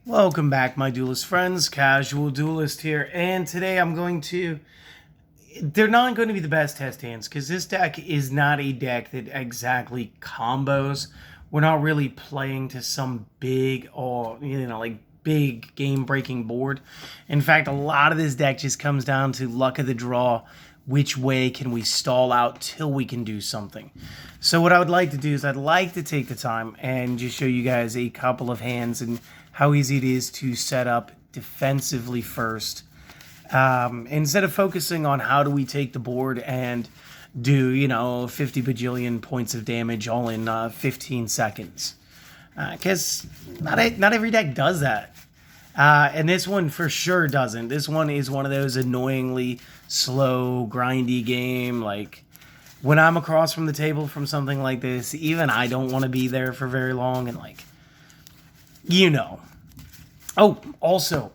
Welcome back, my duelist friends. Casual Duelist here, and today they're not going to be the best test hands because this deck is not a deck that exactly combos. We're not really playing to some big or like big game breaking board. In fact, a lot of this deck just comes down to luck of the draw. Which way can we stall out till we can do something? So what I would like to do is I'd like to take the time and just show you guys a couple of hands and how easy it is to set up defensively first. Instead of focusing on how do we take the board and do, 50 bajillion points of damage all in 15 seconds. Because not every deck does that. And this one for sure doesn't. This one is one of those annoyingly slow, grindy game. Like, when I'm across from the table from something like this, even I don't want to be there for very long. And, Oh, also,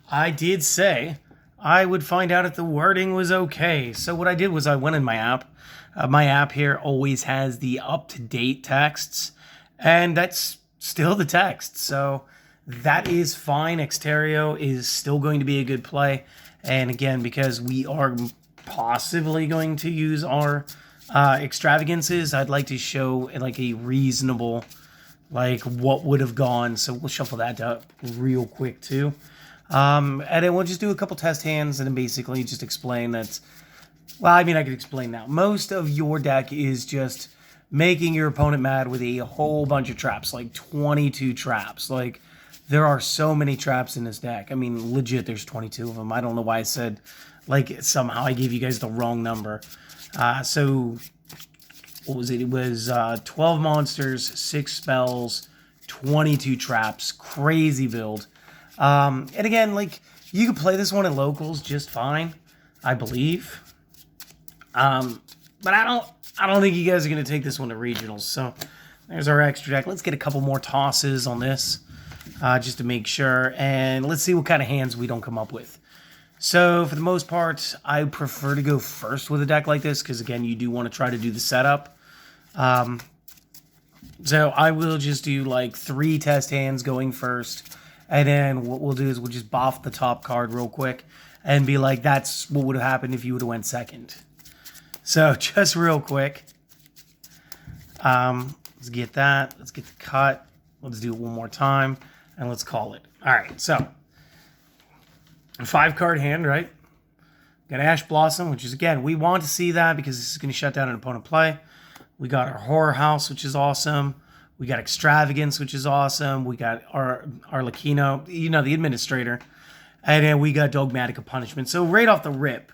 I did say I would find out if the wording was okay. So what I did was I went in my app. My app here always has the up-to-date texts. And that's still the text. So that is fine. Exterio is still going to be a good play. And again, because we are possibly going to use our extravagances, I'd like to show like a reasonable, like what would have gone. So we'll shuffle that up real quick too. And then we'll just do a couple test hands and then basically just explain that. Well, I mean, I could explain now. Most of your deck is just making your opponent mad with a whole bunch of traps, like 22 traps. Like, there are so many traps in this deck. I mean, legit, there's 22 of them. I don't know why I said, like, somehow I gave you guys the wrong number. So, what was it? It was 12 monsters, 6 spells, 22 traps. Crazy build. And again, like, you can play this one in locals just fine, I believe. But I don't think you guys are going to take this one to regionals. So, there's our extra deck. Let's get a couple more tosses on this. Just to make sure, and let's see what kind of hands we don't come up with. So, for the most part, I prefer to go first with a deck like this, because again, you do want to try to do the setup. So, I will just do like 3 test hands going first, and then what we'll do is we'll just boff the top card real quick, and be like, that's what would have happened if you would have went second. So, just real quick. Let's get that. Let's get the cut. Let's do it one more time. And let's call it. All right, so a 5-card hand, right? Got Ash Blossom, which is, again, we want to see that because this is going to shut down an opponent play. We got our Horror House, which is awesome. We got Extravagance, which is awesome. We got our Arlecchino, the administrator. And then we got Dogmatic Punishment. So right off the rip,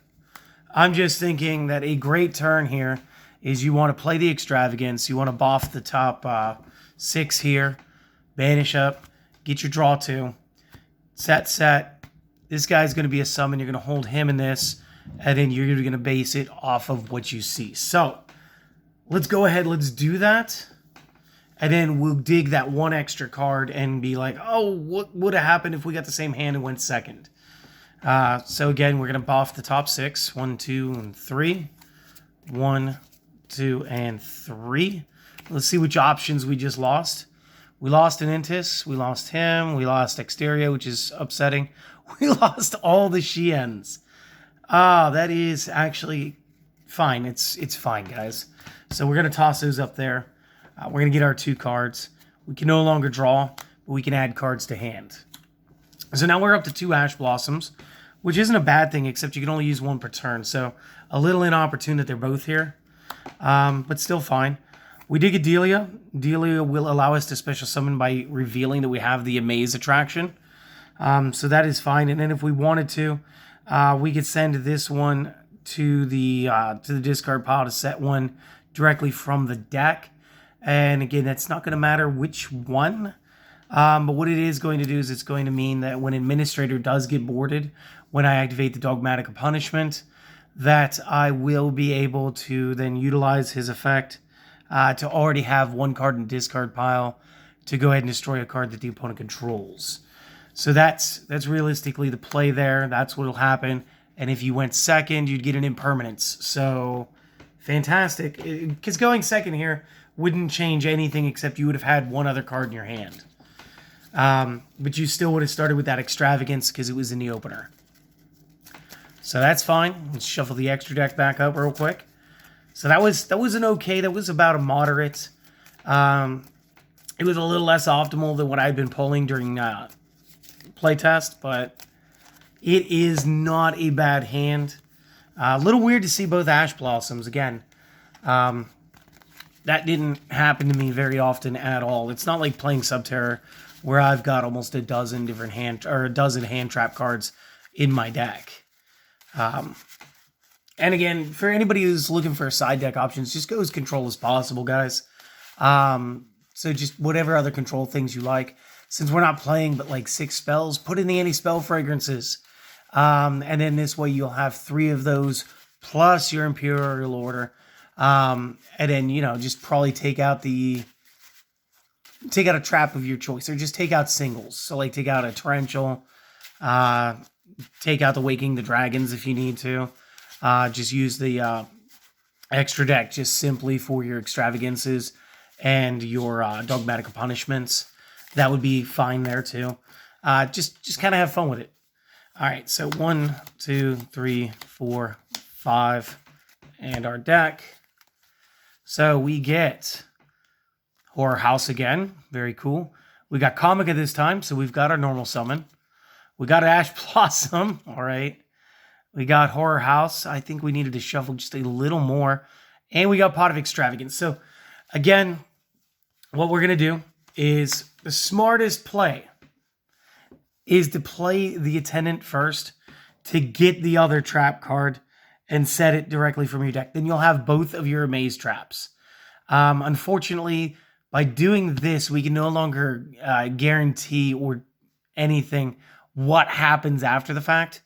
I'm just thinking that a great turn here is you want to play the Extravagance. You want to boff the top 6 here. Banish up. Get your draw 2. Set. This guy's going to be a summon. You're going to hold him in this. And then you're going to base it off of what you see. So, let's go ahead. Let's do that. And then we'll dig that one extra card and be like, oh, what would have happened if we got the same hand and went second? So, again, we're going to buff the top 6. 1, 2, and 3. 1, 2, and 3. Let's see which options we just lost. We lost an Intis, we lost him, we lost Exterio, which is upsetting. We lost all the Shiens. That is actually fine. It's fine, guys. So we're going to toss those up there. We're going to get our 2 cards. We can no longer draw, but we can add cards to hand. So now we're up to 2 Ash Blossoms, which isn't a bad thing, except you can only use 1 per turn. So a little inopportune that they're both here, but still fine. We dig a Delia. Delia will allow us to special summon by revealing that we have the Amaze attraction. So that is fine. And then if we wanted to, we could send this one to the discard pile to set one directly from the deck. And again, that's not going to matter which one. But what it is going to do is it's going to mean that when Administrator does get boarded, when I activate the Dogmatic Punishment, that I will be able to then utilize his effect to already have 1 card in the discard pile to go ahead and destroy a card that the opponent controls. So that's realistically the play there. That's what will happen. And if you went second, you'd get an impermanence. So fantastic. Because going second here wouldn't change anything except you would have had 1 other card in your hand. But you still would have started with that extravagance because it was in the opener. So that's fine. Let's shuffle the extra deck back up real quick. So that was an okay. That was about a moderate. It was a little less optimal than what I'd been pulling during playtest, but it is not a bad hand. A little weird to see both Ash Blossoms again. That didn't happen to me very often at all. It's not like playing Subterror where I've got almost a dozen different hand trap cards in my deck. And again, for anybody who's looking for side deck options, just go as control as possible, guys. So just whatever other control things you like. Since we're not playing but like 6 spells, put in the anti-spell fragrances. And then this way you'll have 3 of those plus your Imperial Order. And then, just probably take out a trap of your choice, or just take out singles. So like take out a Torrential, take out the Waking the Dragons if you need to. Just use the extra deck just simply for your extravagances and your dogmatic punishments. That would be fine there too. Just kind of have fun with it. All right, so 1, 2, 3, 4, 5, and our deck. So we get Horror House again. Very cool. We got Comica this time, so we've got our normal summon. We got Ash Blossom. All right. We got Horror House. I think we needed to shuffle just a little more. And we got Pot of Extravagance. So, again, what we're going to do is the smartest play is to play the Attendant first to get the other trap card and set it directly from your deck. Then you'll have both of your Amaze traps. Unfortunately, by doing this, we can no longer guarantee or anything what happens after the fact.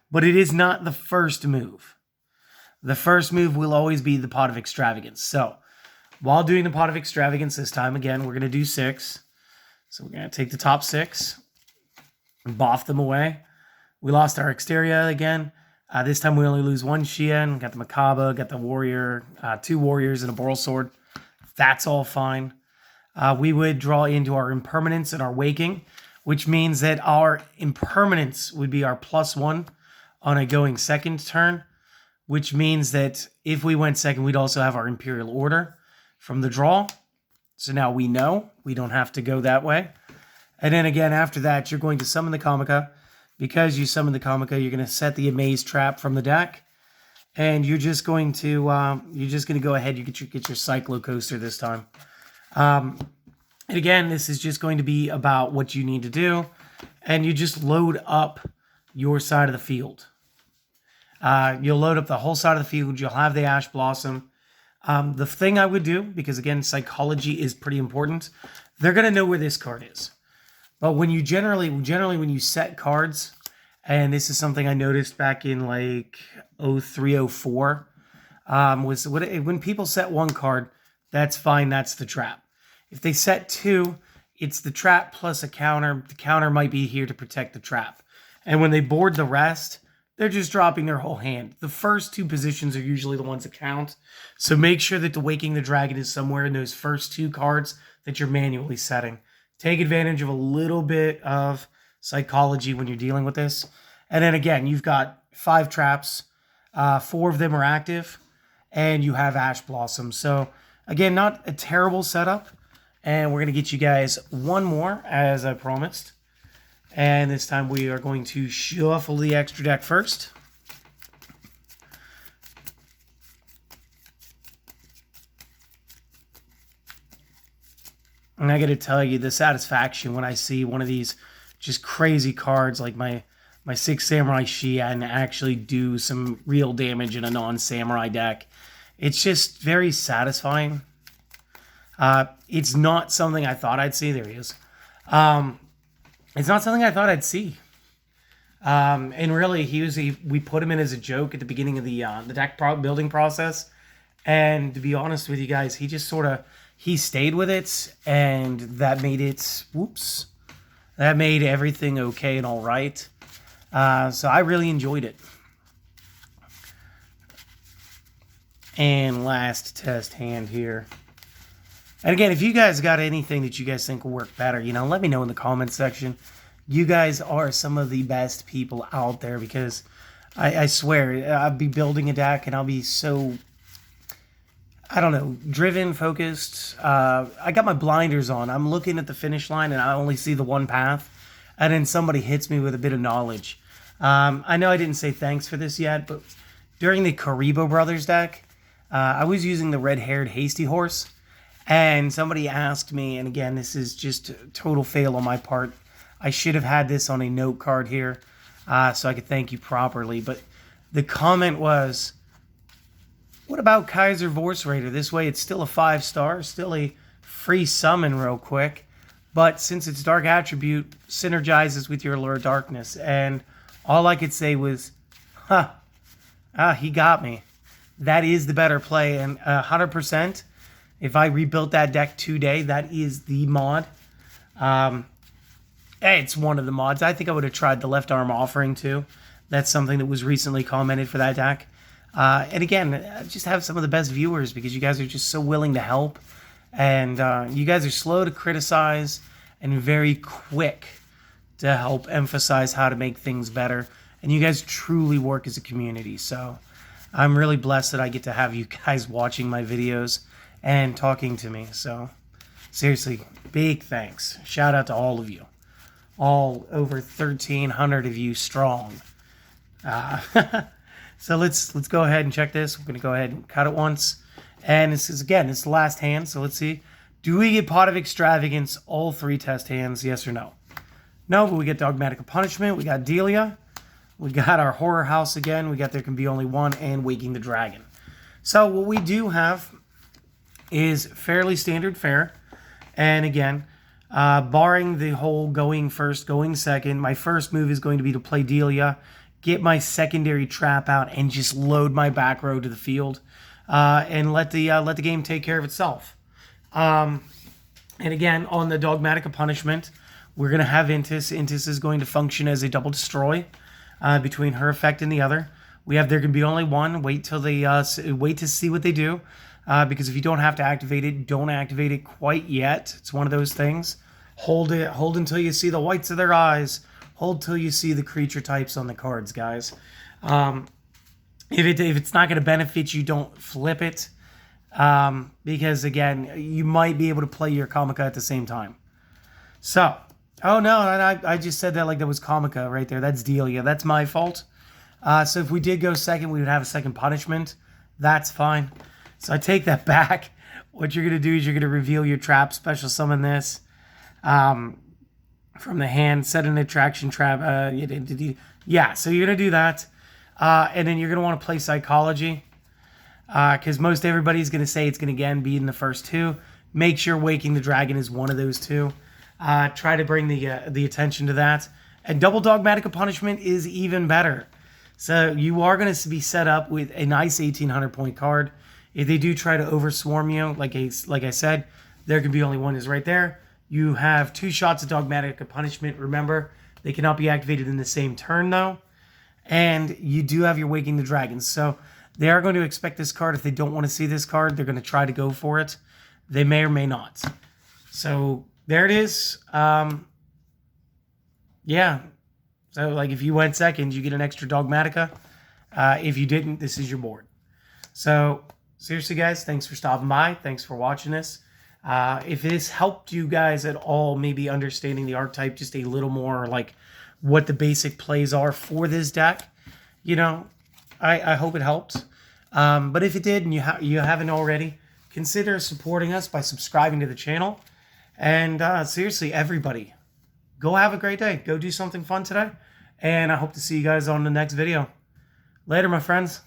But it is not the first move. The first move will always be the Pot of Extravagance. So, while doing the Pot of Extravagance this time, again, we're going to do 6. So, we're going to take the top 6 and boff them away. We lost our Exteria again. This time we only lose 1 Xian. Got the Macabre, got the Warrior, 2 Warriors, and a Boral Sword. That's all fine. We would draw into our Impermanence and our Waking, which means that our Impermanence would be our +1 on a going second turn, which means that if we went second, we'd also have our Imperial Order from the draw. So now we know we don't have to go that way. And then again, after that, you're going to summon the Comica. Because you summon the Comica, you're going to set the Amaze trap from the deck. And you're just going to go ahead, you get your Cyclo Coaster this time. And again, this is just going to be about what you need to do. And you just load up your side of the field. You'll load up the whole side of the field. You'll have the Ash Blossom. The thing I would do, because again, psychology is pretty important, they're going to know where this card is. But when you generally when you set cards, and this is something I noticed back in like 03, 04, was when people set 1 card, that's fine, that's the trap. If they set 2, it's the trap plus a counter. The counter might be here to protect the trap. And when they board the rest, they're just dropping their whole hand. The first 2 positions are usually the ones that count. So make sure that the Waking the Dragon is somewhere in those first 2 cards that you're manually setting. Take advantage of a little bit of psychology when you're dealing with this. And then again, you've got 5 traps. 4 of them are active. And you have Ash Blossom. So again, not a terrible setup. And we're going to get you guys 1 more, as I promised. And this time we are going to shuffle the extra deck first. And I got to tell you, the satisfaction when I see one of these just crazy cards like my 6 Samurai Xian actually do some real damage in a non-samurai deck. It's just very satisfying. It's not something I thought I'd see. There he is. It's not something I thought I'd see. And really, we put him in as a joke at the beginning of the deck building process. And to be honest with you guys, he just he stayed with it, and that made it, that made everything okay and all right. So I really enjoyed it. And last test hand here. And again, if you guys got anything that you guys think will work better, you know, let me know in the comments section. You guys are some of the best people out there, because I swear I'll be building a deck and I'll be so, I don't know, driven, focused. I got my blinders on. I'm looking at the finish line and I only see the one path. And then somebody hits me with a bit of knowledge. I know I didn't say thanks for this yet, but during the Karibo Brothers deck, I was using the red-haired Hasty Horse. And somebody asked me, and again, this is just a total fail on my part. I should have had this on a note card here so I could thank you properly. But the comment was, what about Kaiser Vorse Raider? This way it's still a 5-star, still a free summon real quick. But since it's Dark Attribute, synergizes with your Allure Darkness. And all I could say was, he got me. That is the better play. And 100%, if I rebuilt that deck today, that is the mod. It's one of the mods. I think I would have tried the Left Arm Offering too. That's something that was recently commented for that deck. And again, I just have some of the best viewers because you guys are just so willing to help. And you guys are slow to criticize and very quick to help emphasize how to make things better. And you guys truly work as a community. So I'm really blessed that I get to have you guys watching my videos and talking to me. So seriously, big thanks. Shout out to all of you. All over 1,300 of you strong. So let's go ahead and check this. We're going to go ahead and cut it once. And this is, again, it's the last hand. So let's see. Do we get Pot of Extravagance all 3 test hands? Yes or no? No, but we get Dogmatic Punishment. We got Delia. We got our Horror House again. We got There Can Be Only One and Waking the Dragon. So what we do have is fairly standard fare. And again, barring the whole going first, going second, my first move is going to be to play Delia, get my secondary trap out, and just load my back row to the field, and let the game take care of itself. And again, on the Dogmatic Punishment, we're going to have Intis. Intis is going to function as a double destroy between her effect and the other. We have There Can Be Only One. Wait till they wait to see what they do, because if you don't have to activate it, don't activate it quite yet. It's one of those things. Hold it. Hold until you see the whites of their eyes. Hold till you see the creature types on the cards, guys. If it's not going to benefit you, don't flip it. Because, again, you might be able to play your Kamika at the same time. So, oh no, I just said that like that was Kamika right there. That's Delia. That's my fault. So if we did go second, we would have a second punishment. That's fine. So I take that back. What you're going to do is you're going to reveal your trap, special summon this. From the hand, set an attraction trap. Yeah, so you're going to do that. And then you're going to want to play Psychology. Because most everybody's going to say it's going to, again, be in the first 2. Make sure Waking the Dragon is one of those 2. Try to bring the attention to that. And Double Dogmatic Punishment is even better. So you are going to be set up with a nice 1,800 point card. If they do try to overswarm you, like I said, There Can Be Only One is right there. You have 2 shots of Dogmatic Punishment. Remember, they cannot be activated in the same turn, though. And you do have your Waking the Dragons. So they are going to expect this card. If they don't want to see this card, they're going to try to go for it. They may or may not. So there it is. Yeah. So, like, if you went second, you get an extra Dogmatica. If you didn't, this is your board. So, seriously, guys, thanks for stopping by. Thanks for watching this. If this helped you guys at all, maybe understanding the archetype just a little more, like what the basic plays are for this deck, you know, I hope it helped. But if it did and you haven't already, consider supporting us by subscribing to the channel. And seriously, everybody, go have a great day. Go do something fun today. And I hope to see you guys on the next video. Later, my friends.